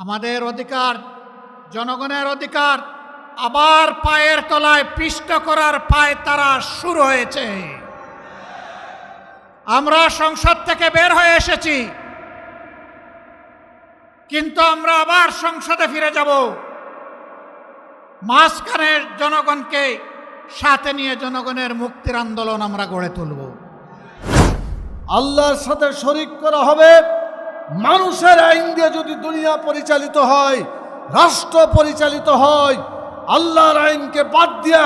আমাদের অধিকার, জনগণের অধিকার আবার পায়ের তলায় পিষ্ট করার পায়তারা শুরু হয়েছে। আমরা সংসদ থেকে বের হয়ে এসেছি, কিন্তু আমরা আবার সংসদে ফিরে যাব। মাঝখানে জনগণকে সাথে নিয়ে জনগণের মুক্তির আন্দোলন আমরা গড়ে তুলব। আল্লাহর সাথে শরীক করা হবে। মানুষের আইন দিয়ে যদি দুনিয়া পরিচালিত হয়, রাষ্ট্র পরিচালিত হয়, আল্লাহর আইনকে বাদ দিয়া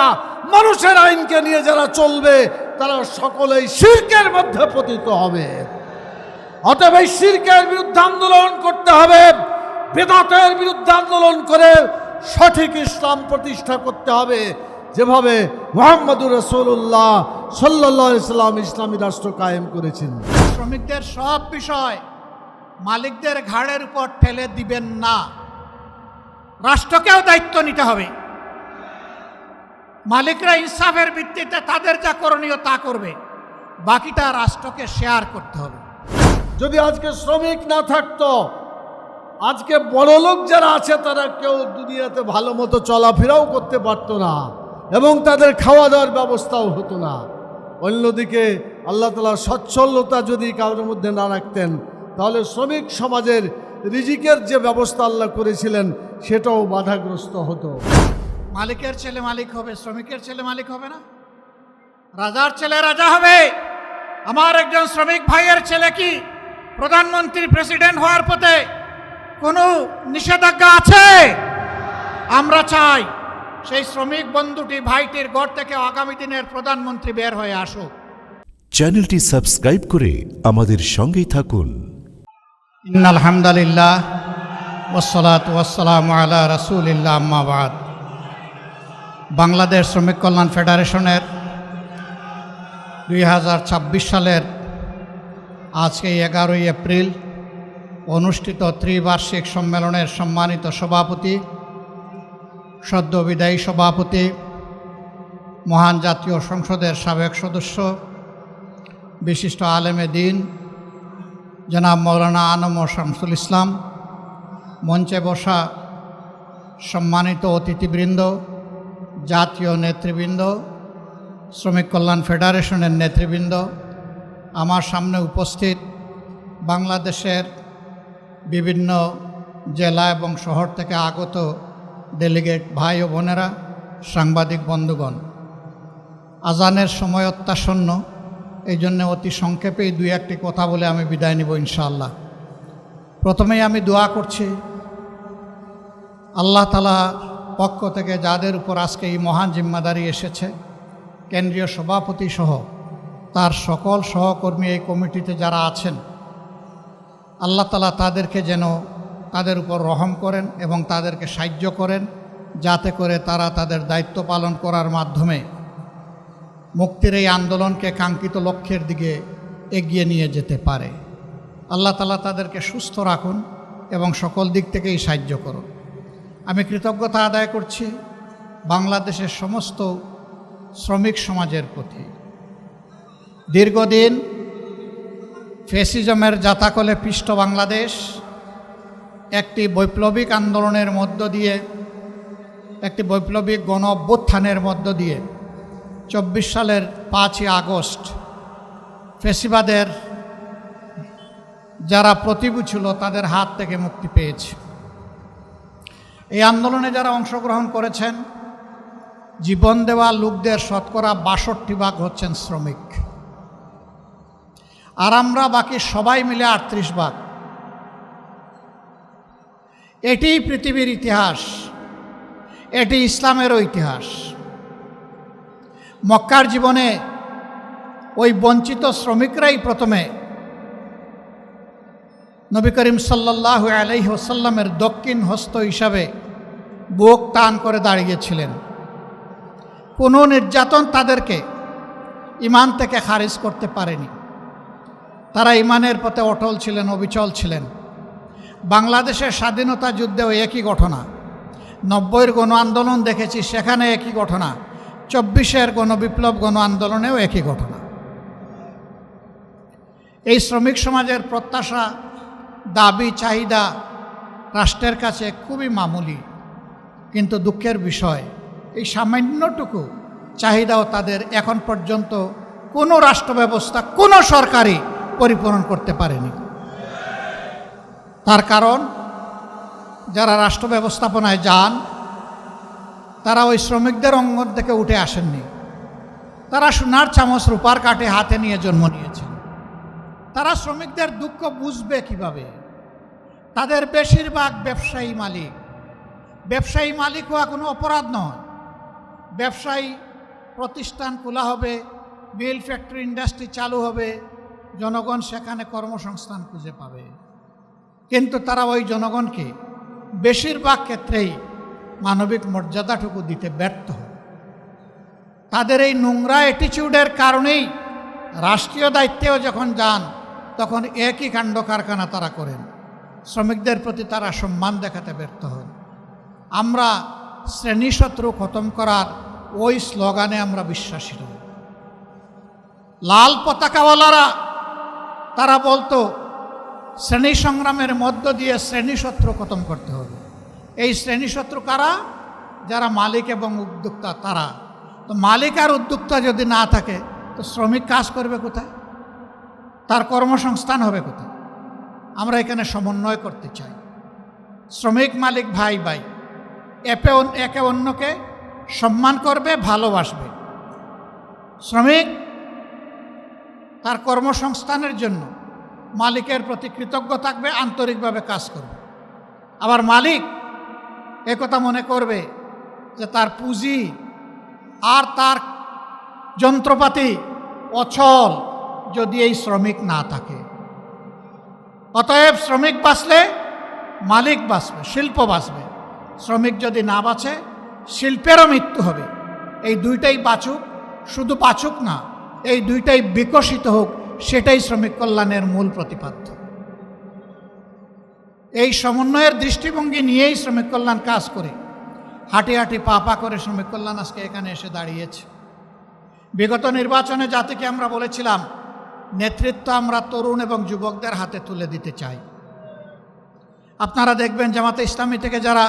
মানুষের আইনকে নিয়ে যারা চলবে তারা সকলেই শিরকের মধ্যে পতিত হবে। অতএব এই শিরকের বিরুদ্ধে আন্দোলন করতে হবে, বেদাতের বিরুদ্ধে আন্দোলন করে সঠিক ইসলাম প্রতিষ্ঠা করতে হবে, যেভাবে মুহাম্মদুর রাসূলুল্লাহ সাল্লাল্লাহু আলাইহি সাল্লাম ইসলামী রাষ্ট্র কায়েম করেছেন। শ্রমিকদের সব বিষয় মালিকদের ঘাড়ের উপর ঠেলে দিবেন না, রাষ্ট্রকেও দায়িত্ব নিতে হবে। মালিকরা ইনসাফের ভিত্তিতে তাদের যা করণীয় তা করবে, বাকিটা রাষ্ট্রকে শেয়ার করতে হবে। যদি আজকে শ্রমিক না থাকতো, আজকে বড়লোক যারা আছে তারা কেউ দুনিয়াতে ভালো মতো চলাফেরাও করতে পারতো না এবং তাদের খাওয়া দাওয়ার ব্যবস্থাও হতো না। অন্যদিকে আল্লাহ তাআলা সচ্ছলতা যদি কারোর মধ্যে না রাখতেন, তাহলে শ্রমিক সমাজের রিজিকের যে ব্যবস্থা আল্লাহ করেছিলেন সেটাও বাধাগ্রস্ত হতো। মালিকের ছেলে মালিক হবে, শ্রমিকের ছেলে মালিক হবে না। রাজার ছেলে রাজা হবে। আমার একজন শ্রমিক ভাইয়ের ছেলে কি প্রধানমন্ত্রী প্রেসিডেন্ট হওয়ার পথে কোনো নিষেধাজ্ঞা আছে? আমরা চাই সেই শ্রমিক বন্ধুটি ভাইটির ঘর থেকে আগামী দিনের প্রধানমন্ত্রী বের হয়ে আসুক। চ্যানেলটি সাবস্ক্রাইব করে আমাদের সঙ্গেই থাকুন। ইন্নাল হামদুলিল্লাহ ওয়াসসালাতু ওয়াসসালামু আলা রাসূলিল্লাহ, আম্মা বাদ। বাংলাদেশ শ্রমিক কল্যাণ ফেডারেশনের 2026 সালের আজকে 11 এপ্রিল অনুষ্ঠিত ত্রিবার্ষিক সম্মেলনের সম্মানিত সভাপতি, সদ্য বিদায়ী সভাপতি, মহান জাতীয় সংসদের সাবেক সদস্য, বিশিষ্ট আলেমে দ্বীন জনাব মৌলানা আনম ও শামসুল ইসলাম, মঞ্চে বসা সম্মানিত অতিথিবৃন্দ, জাতীয় নেতৃবৃন্দ, শ্রমিক কল্যাণ ফেডারেশনের নেতৃবৃন্দ, আমার সামনে উপস্থিত বাংলাদেশের বিভিন্ন জেলা এবং শহর থেকে আগত ডেলিগেট ভাই ও বোনেরা, সাংবাদিক বন্ধুগণ, আজানের সময় অত্যাসন্ন, এই জন্য অতি সংক্ষেপেই দুই একটি কথা বলে আমি বিদায় নিব ইনশাআল্লাহ। প্রথমেই আমি দোয়া করছি আল্লাহ তাআলা পক্ষ থেকে যাদের উপর আজকে এই মহান জিম্মাদারি এসেছে, কেন্দ্রীয় সভাপতি সহ তার সকল সহকর্মী এই কমিটিতে যারা আছেন, আল্লাহ তাআলা তাদেরকে যেন তাদের উপর রহম করেন এবং তাদেরকে সাহায্য করেন, যাতে করে তারা তাদের দায়িত্ব পালন করার মাধ্যমে মুক্তির এই আন্দোলনকে কাঙ্ক্ষিত লক্ষ্যের দিকে এগিয়ে নিয়ে যেতে পারে। আল্লাহ তাআলা তাদেরকে সুস্থ রাখুন এবং সকল দিক থেকেই সাহায্য করুন। আমি কৃতজ্ঞতা আদায় করছি বাংলাদেশের সমস্ত শ্রমিক সমাজের প্রতি। দীর্ঘদিন ফ্যাসিজমের জাতাকলে পিষ্ট বাংলাদেশ একটি বৈপ্লবিক আন্দোলনের মধ্য দিয়ে, একটি বৈপ্লবিক গণ অভ্যুত্থানের মধ্য দিয়ে 24 সালের 5ই আগস্ট ফ্যাসিবাদের যারা প্রতিভূ ছিল তাদের হাত থেকে মুক্তি পেয়েছে। এই আন্দোলনে যারা অংশগ্রহণ করেছেন, জীবন দেওয়া লোকদের শতকরা 62% হচ্ছেন শ্রমিক, আর আমরা বাকি সবাই মিলে 38%। এটিই পৃথিবীর ইতিহাস, এটি ইসলামেরও ইতিহাস। মক্কার জীবনে ওই বঞ্চিত শ্রমিকরাই প্রথমে নবী করিম সাল্লাল্লাহু আলাইহি ওয়াসাল্লামের দক্ষিণ হস্ত হিসাবে বুক টান করে দাঁড়িয়েছিলেন। কোনো নির্যাতন তাদেরকে ঈমান থেকে খারিজ করতে পারেনি। তারা ঈমানের পথে অটল ছিলেন, অবিচল ছিলেন। বাংলাদেশের স্বাধীনতা যুদ্ধেও একই ঘটনা, 90-এর গণ আন্দোলন দেখেছি, সেখানে একই ঘটনা, 24-এর গণবিপ্লব গণ আন্দোলনেও একই ঘটনা। এই শ্রমিক সমাজের প্রত্যাশা, দাবি, চাহিদা রাষ্ট্রের কাছে খুবই মামুলি, কিন্তু দুঃখের বিষয় এই সামান্যটুকু চাহিদাও তাদের এখন পর্যন্ত কোনো রাষ্ট্র ব্যবস্থা, কোনো সরকারই পরিপূরণ করতে পারেনি। তার কারণ যারা রাষ্ট্র ব্যবস্থাপনায় যান তারা ওই শ্রমিকদের অঙ্গন থেকে উঠে আসেননি। তারা সোনার চামচ রূপার কাঠে হাতে নিয়ে জন্ম নিয়েছেন। তারা শ্রমিকদের দুঃখ বুঝবে কিভাবে? তাদের বেশিরভাগ ব্যবসায়ী মালিক। ব্যবসায়ী মালিক হওয়া কোনো অপরাধ নয়। ব্যবসায়ী প্রতিষ্ঠান খোলা হবে, মিল ফ্যাক্টরি ইন্ডাস্ট্রি চালু হবে, জনগণ সেখানে কর্মসংস্থান খুঁজে পাবে। কিন্তু তারা ওই জনগণকে বেশিরভাগ ক্ষেত্রেই মানবিক মর্যাদাটুকু দিতে ব্যর্থ হয়। তাদের এই নোংরা অ্যাটিটিউডের কারণেই রাষ্ট্রীয় দায়িত্বেও যখন যান তখন একই কাণ্ড কারখানা তারা করেন। শ্রমিকদের প্রতি তারা সম্মান দেখাতে ব্যর্থ হন। আমরা শ্রেণীশত্রু খতম করার ওই স্লোগানে আমরা বিশ্বাসী নই। লাল পতাকাওয়ালারা তারা বলতো শ্রেণী সংগ্রামের মধ্য দিয়ে শ্রেণীশত্রু খতম করতে হবে। এই শ্রেণীশত্রু কারা? যারা মালিক এবং উদ্যোক্তা তারা। তো মালিক আর উদ্যোক্তা যদি না থাকে তো শ্রমিক কাজ করবে কোথায়? তার কর্মসংস্থান হবে কোথায়? আমরা এখানে সমন্বয় করতে চাই। শ্রমিক মালিক ভাই ভাই একে অন্যকে সম্মান করবে, ভালোবাসবে। শ্রমিক তার কর্মসংস্থানের জন্য মালিকের প্রতি কৃতজ্ঞ থাকবে, আন্তরিকভাবে কাজ করবে। আবার মালিক একথা মনে করবে যে তার পুঁজি আর তার যন্ত্রপাতি অচল যদি এই শ্রমিক না থাকে। অতএব শ্রমিক বাঁচলে মালিক বাঁচবে, শিল্প বাঁচবে। শ্রমিক যদি না বাঁচে শিল্পেরও মৃত্যু হবে। এই দুইটাই বাঁচুক, শুধু বাঁচুক না, এই দুইটাই বিকশিত হোক, সেটাই শ্রমিক কল্যাণের মূল প্রতিপাদ্য। এই সমন্বয়ের দৃষ্টিভঙ্গি নিয়েই শ্রমিক কল্যাণ কাজ করে। হাঁটি হাঁটি পা পা করে শ্রমিক কল্যাণ আজকে এখানে এসে দাঁড়িয়েছে। বিগত নির্বাচনে জাতিকে আমরা বলেছিলাম নেতৃত্ব আমরা তরুণ এবং যুবকদের হাতে তুলে দিতে চাই। আপনারা দেখবেন জামাতে ইসলামী থেকে যারা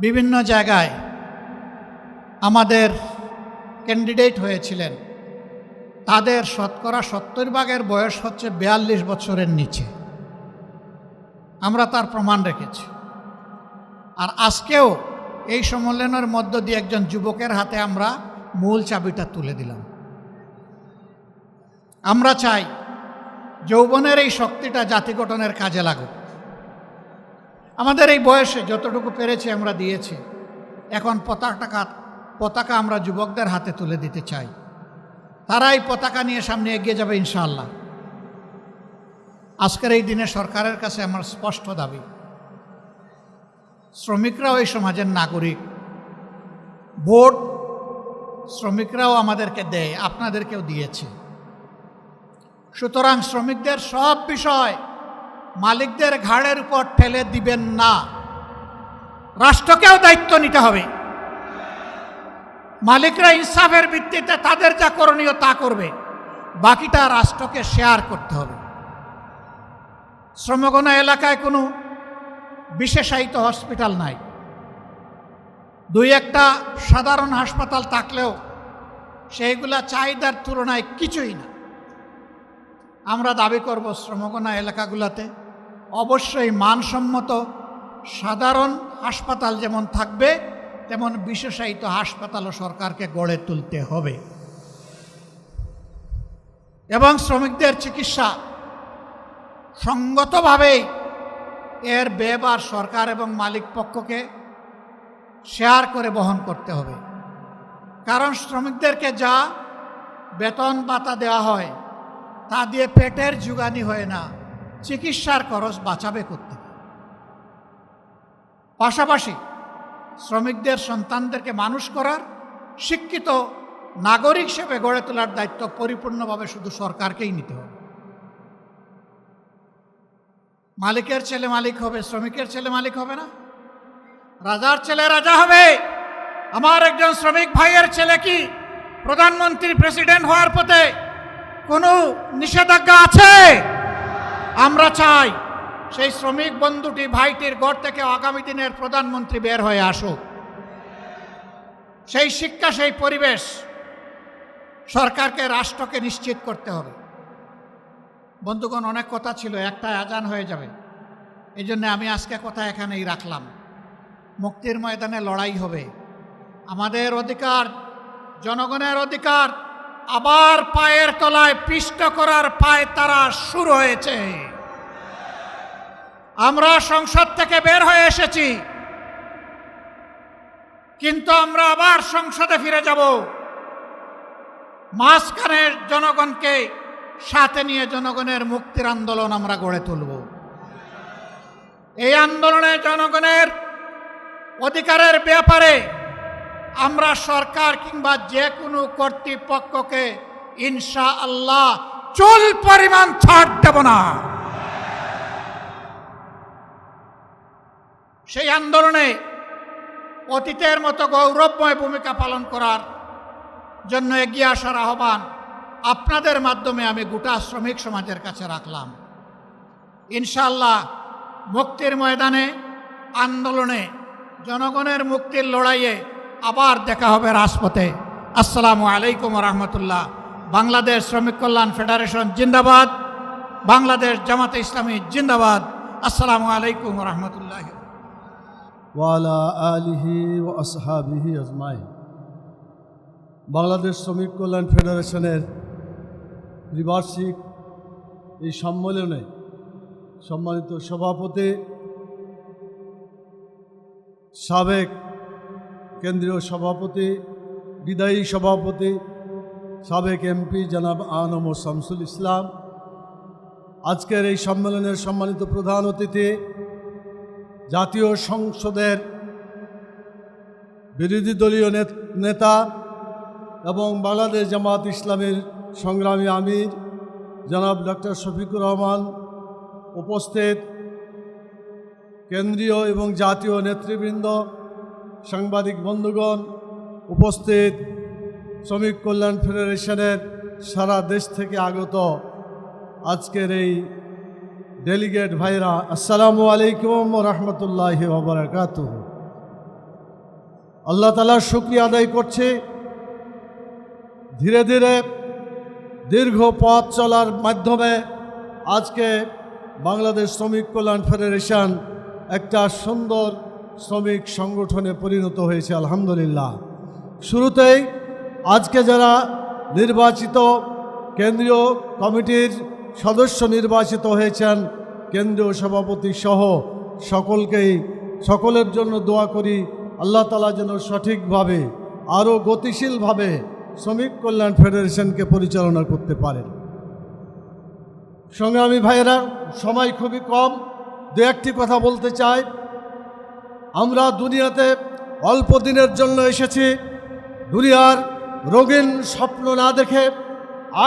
বিভিন্ন জায়গায় আমাদের ক্যান্ডিডেট হয়েছিলেন তাদের শতকরা 70% বয়স হচ্ছে 42 বছরের নিচে। আমরা তার প্রমাণ রেখেছি। আর আজকেও এই সম্মেলনের মধ্য দিয়ে একজন যুবকের হাতে আমরা মূল চাবিটা তুলে দিলাম। আমরা চাই যৌবনের এই শক্তিটা জাতি গঠনের কাজে লাগুক। আমাদের এই বয়সে যতটুকু পেরেছি আমরা দিয়েছি। এখন পতাকা আমরা যুবকদের হাতে তুলে দিতে চাই। তারা এই পতাকা নিয়ে সামনে এগিয়ে যাবে ইনশাআল্লাহ। আজকের এই দিনে সরকারের কাছে আমার স্পষ্ট দাবি, শ্রমিকরাও এই সমাজের নাগরিক। ভোট শ্রমিকরাও আমাদেরকে দেয়, আপনাদেরকেও দিয়েছে। সুতরাং শ্রমিকদের সব বিষয় মালিকদের ঘাড়ের উপর ঠেলে দিবেন না। রাষ্ট্রকেও দায়িত্ব নিতে হবে। মালিকরা ইনসাফের ভিত্তিতে তাদের যা করণীয় তা করবে, বাকিটা রাষ্ট্রকে শেয়ার করতে হবে। শ্রমগণ এলাকায় কোনো বিশেষায়িত হসপিটাল নাই। দুই একটা সাধারণ হাসপাতাল থাকলেও সেইগুলা চাহিদার তুলনায় কিছুই না। আমরা দাবি করব শ্রমগণ এলাকাগুলোতে অবশ্যই মানসম্মত সাধারণ হাসপাতাল যেমন থাকবে তেমন বিশেষায়িত হাসপাতালও সরকারকে গড়ে তুলতে হবে। এবং শ্রমিকদের চিকিৎসা সঙ্গতভাবেই এর ব্যয়ভার সরকার এবং মালিক পক্ষকে শেয়ার করে বহন করতে হবে। কারণ শ্রমিকদেরকে যা বেতন ভাতা দেওয়া হয় তা দিয়ে পেটের জুগানি হয় না, চিকিৎসার খরচ বাঁচাবে করতে। পাশাপাশি শ্রমিকদের সন্তানদেরকে মানুষ করার, শিক্ষিত নাগরিক হিসেবে গড়ে তোলার দায়িত্ব পরিপূর্ণভাবে শুধু সরকারকেই নিতে হবে। মালিকের ছেলে মালিক হবে, শ্রমিকের ছেলে মালিক হবে না। রাজার ছেলে রাজা হবে। আমার একজন শ্রমিক ভাইয়ের ছেলে কি প্রধানমন্ত্রী প্রেসিডেন্ট হওয়ার পথে কোনো নিষেধাজ্ঞা আছে? আমরা চাই সেই শ্রমিক বন্ধুটি ভাইটির ঘর থেকে আগামী দিনের প্রধানমন্ত্রী বের হয়ে আসুক। সেই শিক্ষা, সেই পরিবেশ সরকারকে, রাষ্ট্রকে নিশ্চিত করতে হবে। বন্ধুগণ, অনেক কথা ছিল, একটা আজান হয়ে যাবে, এই জন্য আমি আজকে কথা এখানেই রাখলাম। মুক্তির ময়দানে লড়াই হবে। আমাদের অধিকার, জনগণের অধিকার আবার পায়ের তলায় পিষ্ট করার পায় তারা শুরু হয়েছে। আমরা সংসদ থেকে বের হয়ে এসেছি, কিন্তু আমরা আবার সংসদে ফিরে যাব। মাঝখানের জনগণকে সাথে নিয়ে জনগণের মুক্তির আন্দোলন আমরা গড়ে তুলব। এই আন্দোলনে জনগণের অধিকারের ব্যাপারে আমরা সরকার কিংবা যে কোনো কর্তৃপক্ষকে ইনশাআল্লাহ চুল পরিমাণ ছাড় দেব না। সেই আন্দোলনে অতীতের মতো গৌরবময় ভূমিকা পালন করার জন্য এগিয়ে আসার আহ্বান আপনাদের মাধ্যমে আমি গোটা শ্রমিক সমাজের কাছে রাখলাম। ইনশাআল্লাহ মুক্তির ময়দানে, আন্দোলনে, জনগণের মুক্তির লড়াইয়ে আবার দেখা হবে রাজপথে। আসসালামু আলাইকুম রহমতুল্লাহ। বাংলাদেশ শ্রমিক কল্যাণ ফেডারেশন জিন্দাবাদ, বাংলাদেশ জামাতে ইসলামী জিন্দাবাদ। আসসালামু আলাইকুম রহমতুল্লাহ। ওয়ালা আলিহি ও আসহাবিহি আজমাইন। বাংলাদেশ শ্রমিক কল্যাণ ফেডারেশনের ত্রিবার্ষিক এই সম্মেলনে সম্মানিত সভাপতি, সাবেক কেন্দ্রীয় সভাপতি, বিদায়ী সভাপতি, সাবেক এমপি জনাব আনম ও শামসুল ইসলাম, আজকের এই সম্মেলনের সম্মানিত প্রধান অতিথি, জাতীয় সংসদের বিরোধী দলীয় নেতা এবং বাংলাদেশ জামাত ইসলামের সংগ্রামী আমির জনাব ডক্টর শফিকুর রহমান, উপস্থিত কেন্দ্রীয় এবং জাতীয় নেতৃবৃন্দ, সাংবাদিক বন্ধুগণ, উপস্থিত শ্রমিক কল্যাণ ফেডারেশনের সারা দেশ থেকে আগত আজকের এই ডেলিগেট ভাইরা, আসসালামু আলাইকুম রহমতুল্লাহি ওয়া বারাকাতুহু। আল্লাহ তাআলার শুকরিয়া আদায় করছি। ধীরে ধীরে দীর্ঘ পথ চলার মাধ্যমে আজকে বাংলাদেশ শ্রমিক কল্যাণ ফেডারেশন একটা সুন্দর শ্রমিক সংগঠনে পরিণত হয়েছে, আলহামদুলিল্লাহ। শুরুতেই আজকে যারা নির্বাচিত কেন্দ্রীয় কমিটির সদস্য নির্বাচিত হয়েছেন, কেন্দ্রীয় সভাপতি সহ সকলের জন্য দোয়া করি আল্লাহ তাআলা যেন সঠিকভাবে, আরও গতিশীলভাবে শ্রমিক কল্যাণ ফেডারেশনকে পরিচালনা করতে পারেন। সংগ্রামী ভাইয়েরা, সময় খুবই কম, দু একটি কথা বলতে চাই। আমরা দুনিয়াতে অল্প দিনের জন্য এসেছি। দুনিয়ার রঙিন স্বপ্ন না দেখে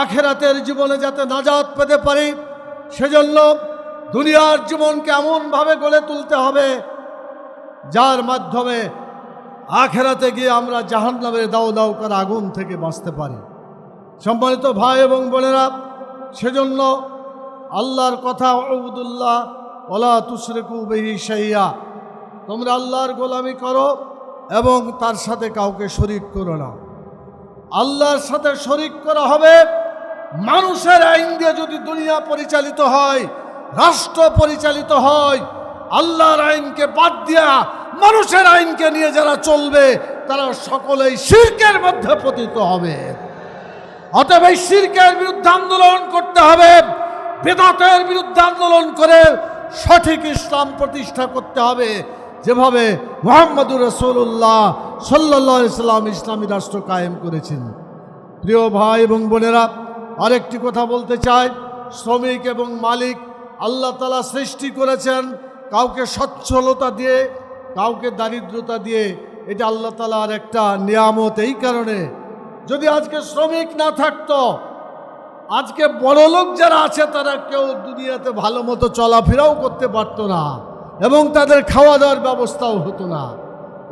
আখেরাতের জীবনে যাতে নাজাত পেতে পারি, সেজন্য দুনিয়ার জীবনকে এমনভাবে গড়ে তুলতে হবে যার মাধ্যমে আখেরাতে গিয়ে আমরা জাহান্নামের দাও দাও করে আগুন থেকে বাঁচতে পারি। সম্মানিত ভাই এবং বোনেরা, সেজন্য আল্লাহর কথা, উবুদুল্লাহ ওয়ালা তুশরিকু বিহি শাইআ, তোমরা আল্লাহর গোলামি করো এবং তার সাথে কাউকে শরীক করো না। আল্লাহর সাথে শরীক করা হবে মানুষের আইন দিয়ে যদি দুনিয়া পরিচালিত হয়, রাষ্ট্র পরিচালিত হয়। আল্লাহর আইনকে বাদ দিয়া মানুষের আইনকে নিয়ে যারা চলবে তারা সকলেই শিরকের মধ্যে পতিত হবে। অতএব এই শিরকের বিরুদ্ধে আন্দোলন করতে হবে, বেদাতের বিরুদ্ধে আন্দোলন করে সঠিক ইসলাম প্রতিষ্ঠা করতে হবে, যেভাবে মুহাম্মদুর রাসূলুল্লাহ সাল্লাল্লাহু আলাইহি সাল্লাম ইসলামী রাষ্ট্র কায়েম করেছেন। প্রিয় ভাই এবং বোনেরা, আরেকটি কথা বলতে চাই। শ্রমিক এবং মালিক আল্লাহ তাআলা সৃষ্টি করেছেন, কাউকে সচ্ছলতা দিয়ে, কাউকে দারিদ্রতা দিয়ে। এটা আল্লাহ তাআলার একটা নিয়ামত। এই কারণে যদি আজকে শ্রমিক না থাকতো, আজকে বড়লোক যারা আছে তারা কেউ দুনিয়াতে ভালো মতো চলাফেরাও করতে পারতো না এবং তাদের খাওয়া দাওয়ার ব্যবস্থাও হতো না।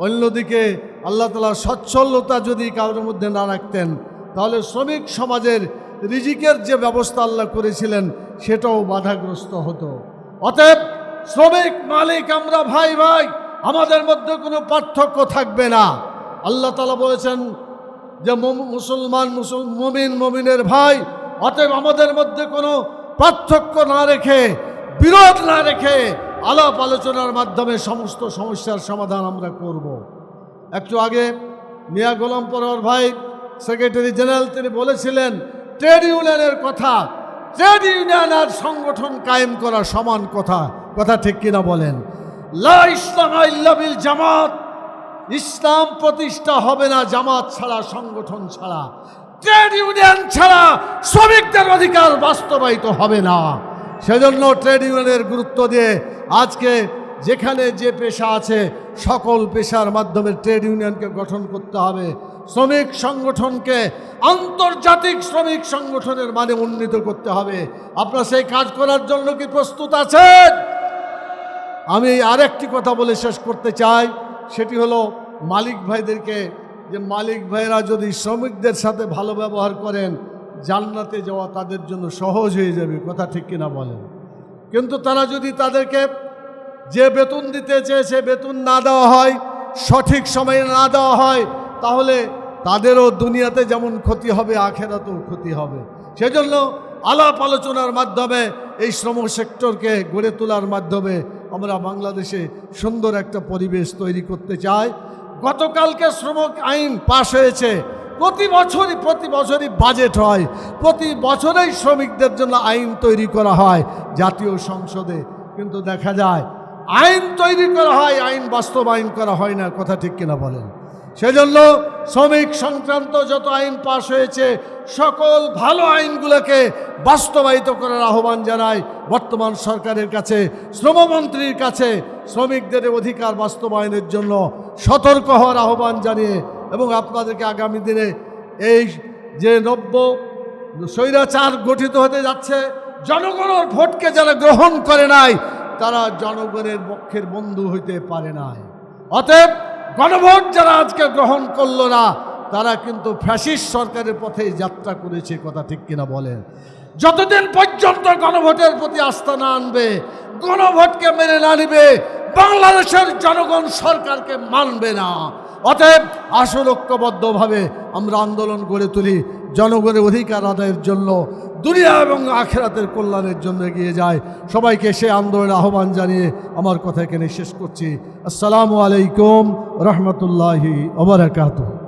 অন্যদিকে আল্লাহ তাআলা সচ্ছলতা যদি কারোর মধ্যে না রাখতেন, তাহলে শ্রমিক সমাজের রিজিকের যে ব্যবস্থা আল্লাহ করেছিলেন সেটাও বাধাগ্রস্ত হতো। অতএব শ্রমিক মালিক আমরা ভাই ভাই, আমাদের মধ্যে কোনো পার্থক্য থাকবে না। আল্লাহ তাআলা বলেছেন যে মুসলমান মুমিনের ভাই, অতএব আমাদের মধ্যে কোনো পার্থক্য না রেখে, বিরোধ না রেখে আলাপ আলোচনার মাধ্যমে সমস্ত সমস্যার সমাধান আমরা করব। একটু আগে মিয়া গোলাম পরোয়ার ভাই সেক্রেটারি জেনারেল তিনি বলেছিলেন ট্রেড ইউনিয়নের কথা। ট্রেড ইউনিয়ন আর সংগঠন কায়েম করা সমান কথা, কথা ঠিক কিনা বলেন? লা ইসলামা ইল্লা বিল জামাত, ইসলাম প্রতিষ্ঠা হবে না জামাত ছাড়া, সংগঠন ছাড়া, ট্রেড ইউনিয়ন ছাড়া শ্রমিকদের অধিকার বাস্তবায়িত হবে না। সেজন্য ট্রেড ইউনিয়নের গুরুত্ব দিয়ে আজকে যেখানে যে পেশা আছে সকল পেশার মাধ্যমে ট্রেড ইউনিয়নকে গঠন করতে হবে। শ্রমিক সংগঠনকে আন্তর্জাতিক শ্রমিক সংগঠনের মানে উন্নীত করতে হবে। আপনারা সেই কাজ করার জন্য কি প্রস্তুত আছেন? আমি আরেকটি কথা বলে শেষ করতে চাই, সেটি হলো মালিক ভাইদেরকে, যে মালিক ভাইরা যদি শ্রমিকদের সাথে ভালো ব্যবহার করেন জান্নাতে যাওয়া তাদের জন্য সহজ হয়ে যাবে, কথা ঠিক কিনা বলেন? কিন্তু তারা যদি তাদেরকে যে বেতন দিতে চেয়েছে বেতন না দেওয়া হয়, সঠিক সময়ে না দেওয়া হয়, তাহলে তাদেরও দুনিয়াতে যেমন ক্ষতি হবে আখেরাতেও ক্ষতি হবে। সেজন্য আলাপ আলোচনার মাধ্যমে এই শ্রম সেক্টরকে গড়ে তোলার মাধ্যমে আমরা বাংলাদেশে সুন্দর একটা পরিবেশ তৈরি করতে চাই। গতকালকে শ্রম আইন পাশ হয়েছে। প্রতি বছরই বাজেট হয়, প্রতি বছরেই শ্রমিকদের জন্য আইন তৈরি করা হয় জাতীয় সংসদে, কিন্তু দেখা যায় আইন তৈরি করা হয়, আইন বাস্তবায়ন করা হয় না, কথা ঠিক কিনা বলেন? সেজন্য শ্রমিক সংক্রান্ত যত আইন পাশ হয়েছে সকল ভালো আইনগুলোকে বাস্তবায়িত করার আহ্বান জানাই বর্তমান সরকারের কাছে, শ্রমমন্ত্রীর কাছে। শ্রমিকদের অধিকার বাস্তবায়নের জন্য সতর্ক হওয়ার আহ্বান জানিয়ে এবং আপনাদেরকে আগামী দিনে এই যে নব্য স্বৈরাচার গঠিত হতে যাচ্ছে, জনগণের ভোটকে যারা গ্রহণ করে নাই তারা জনগণের পক্ষের বন্ধু হইতে পারে নাই। অতএব গণভোট যারা আজকে গ্রহণ করলো না তারা কিন্তু ফ্যাসিস্ট সরকারের পথে যাত্রা করেছে, কথা ঠিক কিনা বলেন? যতদিন পর্যন্ত গণভোটের প্রতি আস্থা না আনবে, গণভোটকে মেনে না নিবে, বাংলাদেশের জনগণ সরকারকে মানবে না। অতএব আসল ঐক্যবদ্ধভাবে আমরা আন্দোলন গড়ে তুলি, জনগণের অধিকার আদায়ের জন্য, দুনিয়া এবং আখিরাতের কল্যাণের জন্য এগিয়ে যায়। সবাইকে সে আন্দোলনের আহ্বান জানিয়ে আমার কথা এখানে শেষ করছি। আসসালামু আলাইকুম রহমতুল্লাহি ওয়া বারাকাতুহু।